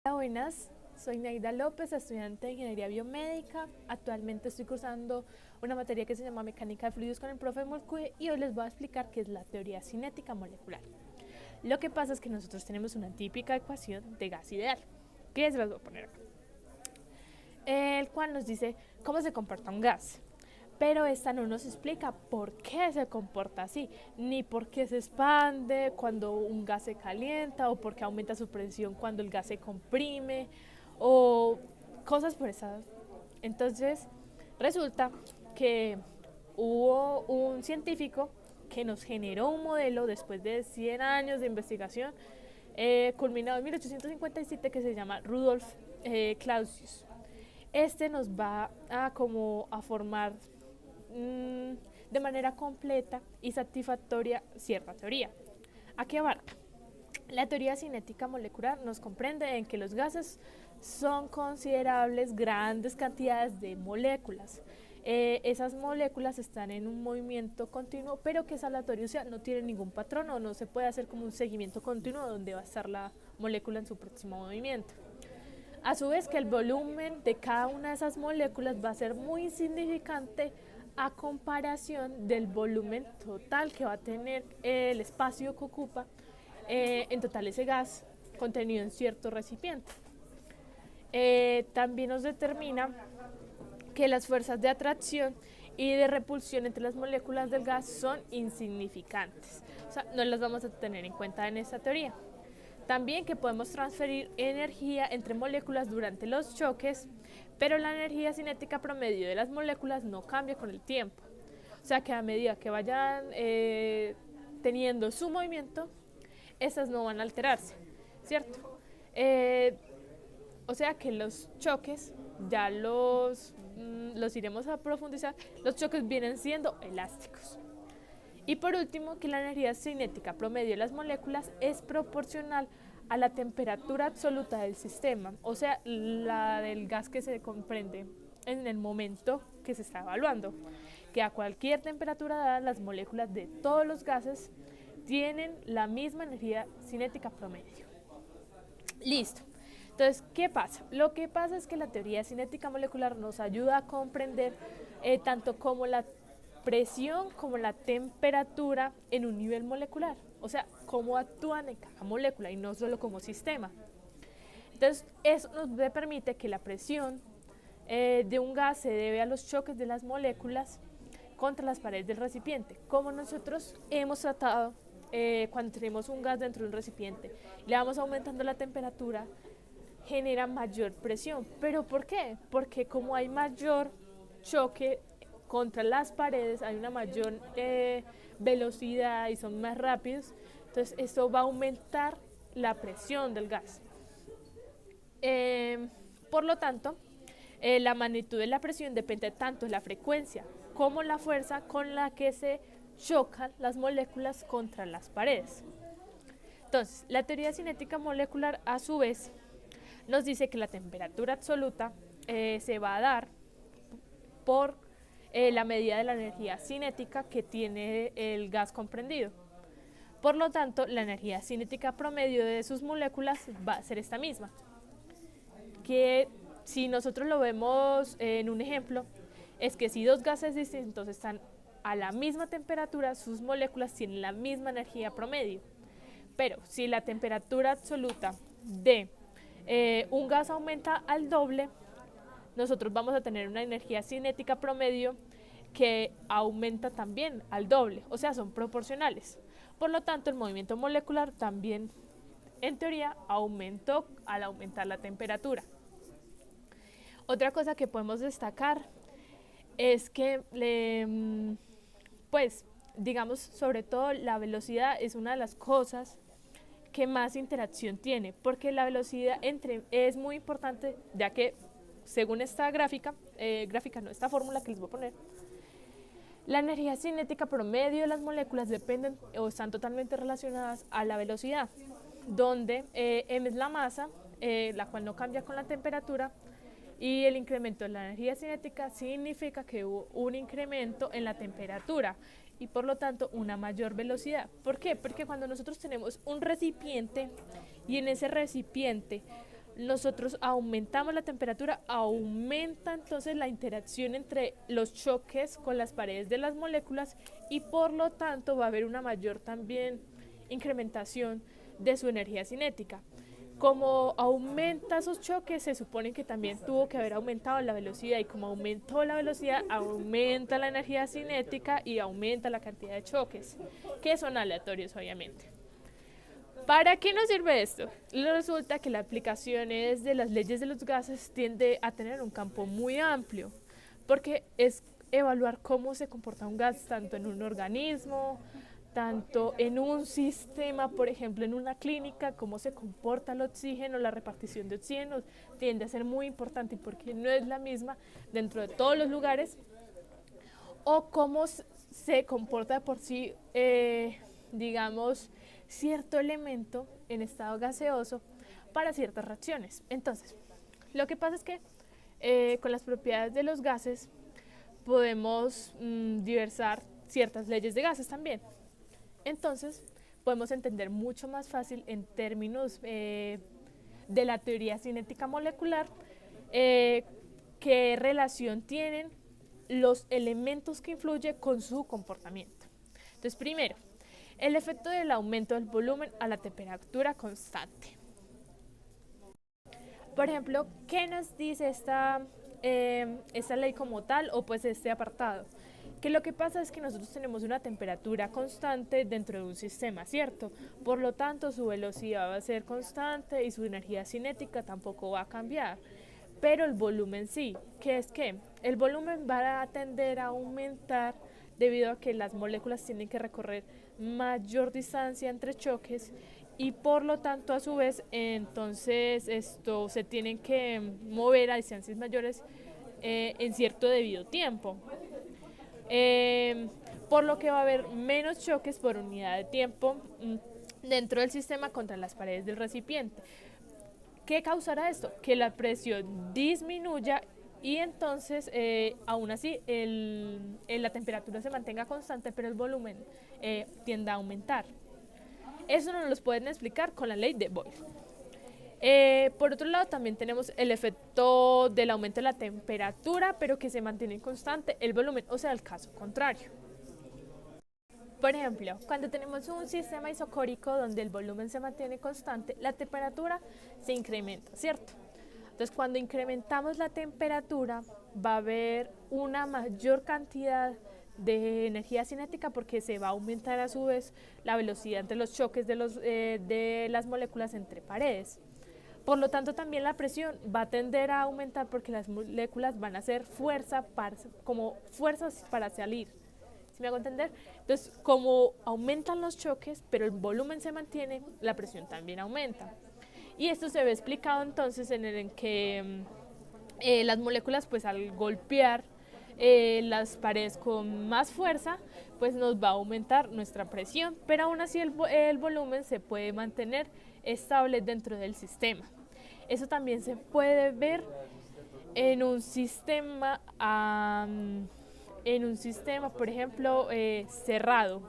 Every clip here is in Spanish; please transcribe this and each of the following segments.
Hola, buenas. Soy Neida López, estudiante de Ingeniería Biomédica. Actualmente estoy cursando una materia que se llama Mecánica de Fluidos con el profe Molcue y hoy les voy a explicar qué es la teoría cinética molecular. Lo que pasa es que nosotros tenemos una típica ecuación de gas ideal, que se las voy a poner acá, el cual nos dice cómo se comporta un gas. Pero esta no nos explica por qué se comporta así, ni por qué se expande cuando un gas se calienta, o por qué aumenta su presión cuando el gas se comprime, o cosas por esas. Entonces, resulta que hubo un científico que nos generó un modelo después de 100 años de investigación, culminado en 1857, que se llama Rudolf Clausius. Este nos va a formar de manera completa y satisfactoria cierta teoría. ¿A qué abarca? La teoría cinética molecular nos comprende en que los gases son considerables grandes cantidades de moléculas. Esas moléculas están en un movimiento continuo, pero que es aleatorio, o sea, no tiene ningún patrón o no se puede hacer como un seguimiento continuo donde va a estar la molécula en su próximo movimiento. A su vez que el volumen de cada una de esas moléculas va a ser muy insignificante a comparación del volumen total que va a tener el espacio que ocupa en total ese gas contenido en cierto recipiente. También nos determina que las fuerzas de atracción y de repulsión entre las moléculas del gas son insignificantes. O sea, no las vamos a tener en cuenta en esta teoría. También que podemos transferir energía entre moléculas durante los choques, pero la energía cinética promedio de las moléculas no cambia con el tiempo. O sea que a medida que vayan teniendo su movimiento, estas no van a alterarse, ¿cierto? Eh, o sea que los choques, ya los iremos a profundizar, los choques vienen siendo elásticos. Y por último, que la energía cinética promedio de las moléculas es proporcional a la temperatura absoluta del sistema, o sea, la del gas que se comprende en el momento que se está evaluando, que a cualquier temperatura dada las moléculas de todos los gases tienen la misma energía cinética promedio. Listo. Entonces, ¿qué pasa? Lo que pasa es que la teoría cinética molecular nos ayuda a comprender tanto como la presión como la temperatura en un nivel molecular, o sea, cómo actúan en cada molécula y no solo como sistema. Entonces, eso nos permite que la presión de un gas se debe a los choques de las moléculas contra las paredes del recipiente, como nosotros hemos tratado cuando tenemos un gas dentro de un recipiente, le vamos aumentando la temperatura, genera mayor presión. ¿Pero por qué? Porque como hay mayor choque contra las paredes, hay una mayor velocidad y son más rápidos, entonces esto va a aumentar la presión del gas. Por lo tanto, la magnitud de la presión depende tanto de la frecuencia como la fuerza con la que se chocan las moléculas contra las paredes. Entonces, la teoría cinética molecular a su vez nos dice que la temperatura absoluta se va a dar por la medida de la energía cinética que tiene el gas comprendido. Por lo tanto, la energía cinética promedio de sus moléculas va a ser esta misma, que si nosotros lo vemos en un ejemplo, es que si dos gases distintos están a la misma temperatura, sus moléculas tienen la misma energía promedio. Pero si la temperatura absoluta de un gas aumenta al doble, nosotros vamos a tener una energía cinética promedio que aumenta también al doble, o sea, son proporcionales. Por lo tanto, el movimiento molecular también, en teoría, aumentó al aumentar la temperatura. Otra cosa que podemos destacar es que, pues, digamos, sobre todo la velocidad es una de las cosas que más interacción tiene, porque la velocidad es muy importante, ya que según esta esta fórmula que les voy a poner, la energía cinética promedio de las moléculas dependen o están totalmente relacionadas a la velocidad, donde m es la masa, la cual no cambia con la temperatura, y el incremento de la energía cinética significa que hubo un incremento en la temperatura y por lo tanto una mayor velocidad. ¿Por qué? Porque cuando nosotros tenemos un recipiente y en ese recipiente nosotros aumentamos la temperatura, aumenta entonces la interacción entre los choques con las paredes de las moléculas y por lo tanto va a haber una mayor también incrementación de su energía cinética. Como aumenta esos choques, se supone que también tuvo que haber aumentado la velocidad, y como aumentó la velocidad, aumenta la energía cinética y aumenta la cantidad de choques, que son aleatorios obviamente. ¿Para qué nos sirve esto? Resulta que las aplicaciones de las leyes de los gases tiende a tener un campo muy amplio, porque es evaluar cómo se comporta un gas tanto en un organismo, tanto en un sistema, por ejemplo, en una clínica, cómo se comporta el oxígeno, la repartición de oxígeno tiende a ser muy importante porque no es la misma dentro de todos los lugares, o cómo se comporta por sí, digamos, cierto elemento en estado gaseoso para ciertas reacciones. Entonces, lo que pasa es que con las propiedades de los gases podemos diversar ciertas leyes de gases también. Entonces, podemos entender mucho más fácil en términos de la teoría cinética molecular qué relación tienen los elementos que influyen con su comportamiento. Entonces, primero, el efecto del aumento del volumen a la temperatura constante. Por ejemplo, ¿qué nos dice esta ley como tal o pues este apartado? Que lo que pasa es que nosotros tenemos una temperatura constante dentro de un sistema, ¿cierto? Por lo tanto, su velocidad va a ser constante y su energía cinética tampoco va a cambiar. Pero el volumen sí, ¿qué es qué? El volumen va a tender a aumentar debido a que las moléculas tienen que recorrer mayor distancia entre choques y por lo tanto a su vez entonces esto se tienen que mover a distancias mayores en cierto debido tiempo. Por lo que va a haber menos choques por unidad de tiempo dentro del sistema contra las paredes del recipiente. ¿Qué causará esto? Que la presión disminuya y entonces aún así la temperatura se mantenga constante, pero el volumen tiende a aumentar. Eso nos lo pueden explicar con la ley de Boyle. Por otro lado, también tenemos el efecto del aumento de la temperatura, pero que se mantiene constante el volumen, o sea, el caso contrario. Por ejemplo, cuando tenemos un sistema isocórico donde el volumen se mantiene constante, la temperatura se incrementa, ¿cierto? Entonces, cuando incrementamos la temperatura, va a haber una mayor cantidad de energía cinética porque se va a aumentar a su vez la velocidad entre los choques de las moléculas entre paredes. Por lo tanto, también la presión va a tender a aumentar porque las moléculas van a hacer como fuerzas para salir. ¿Sí me hago entender? Entonces, como aumentan los choques, pero el volumen se mantiene, la presión también aumenta. Y esto se ve explicado entonces en que las moléculas, pues al golpear las paredes con más fuerza, pues nos va a aumentar nuestra presión, pero aún así el volumen se puede mantener estable dentro del sistema. Eso también se puede ver en un sistema, por ejemplo, cerrado.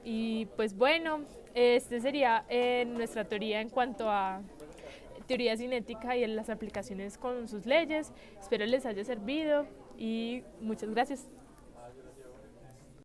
Y pues bueno, este sería nuestra teoría en cuanto a teoría cinética y en las aplicaciones con sus leyes. Espero les haya servido y muchas gracias.